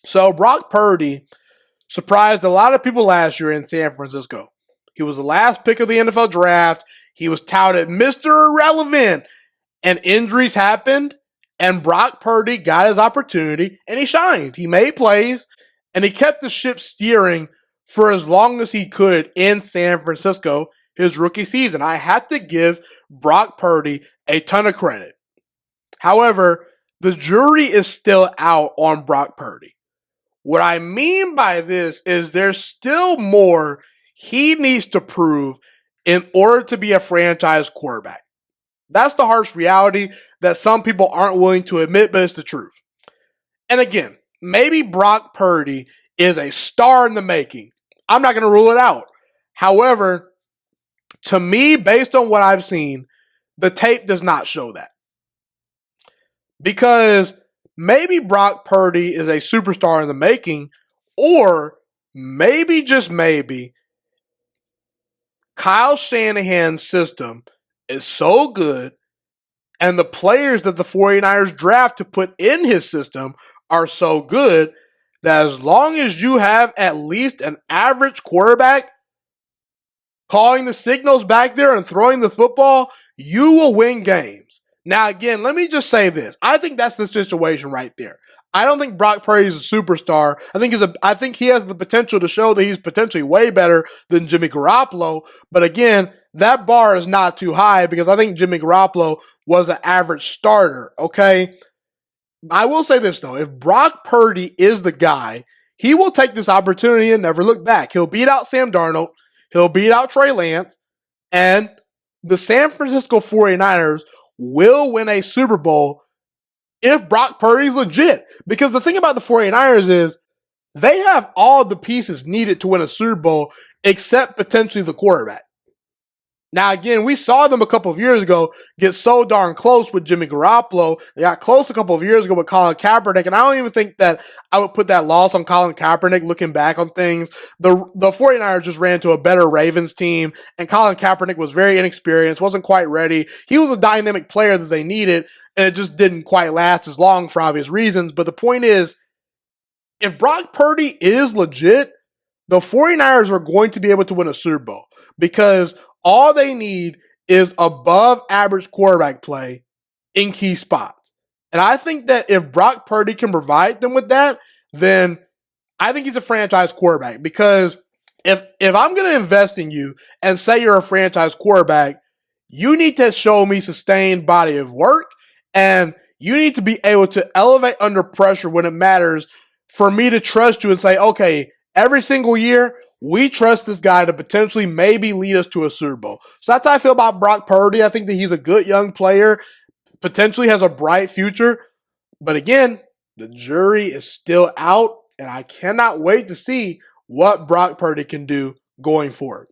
So Brock Purdy surprised a lot of people last year in San Francisco. He was the last pick of the NFL draft. He was touted Mr. Irrelevant. And injuries happened, and Brock Purdy got his opportunity, and he shined. He made plays, and he kept the ship steering for as long as he could in San Francisco his rookie season. I have to give Brock Purdy a ton of credit. However, the jury is still out on Brock Purdy. What I mean by this is there's still more he needs to prove in order to be a franchise quarterback. That's the harsh reality that some people aren't willing to admit, but it's the truth. And again, maybe Brock Purdy is a star in the making. I'm not going to rule it out. However, to me, based on what I've seen, the tape does not show that. Because maybe Brock Purdy is a superstar in the making, or maybe, just maybe, Kyle Shanahan's system is so good, and the players that the 49ers draft to put in his system are so good that as long as you have at least an average quarterback calling the signals back there and throwing the football, you will win games. Now, again, let me just say this. I think that's the situation right there. I don't think Brock Purdy is a superstar. I think he has the potential to show that he's potentially way better than Jimmy Garoppolo. But again, that bar is not too high because I think Jimmy Garoppolo was an average starter, okay? I will say this, though. If Brock Purdy is the guy, he will take this opportunity and never look back. He'll beat out Sam Darnold. He'll beat out Trey Lance. And the San Francisco 49ers will win a Super Bowl if Brock Purdy's legit. Because the thing about the 49ers is they have all the pieces needed to win a Super Bowl except potentially the quarterback. Now, again, we saw them a couple of years ago get so darn close with Jimmy Garoppolo. They got close a couple of years ago with Colin Kaepernick, and I don't even think that I would put that loss on Colin Kaepernick looking back on things. The 49ers just ran to a better Ravens team, and Colin Kaepernick was very inexperienced, wasn't quite ready. He was a dynamic player that they needed, and it just didn't quite last as long for obvious reasons. But the point is, if Brock Purdy is legit, the 49ers are going to be able to win a Super Bowl because all they need is above average quarterback play in key spots. And I think that if Brock Purdy can provide them with that, then I think he's a franchise quarterback. Because if I'm going to invest in you and say you're a franchise quarterback, you need to show me sustained body of work, and you need to be able to elevate under pressure when it matters for me to trust you and say, okay, every single year, we trust this guy to potentially maybe lead us to a Super Bowl. So that's how I feel about Brock Purdy. I think that he's a good young player, potentially has a bright future. But again, the jury is still out, and I cannot wait to see what Brock Purdy can do going forward.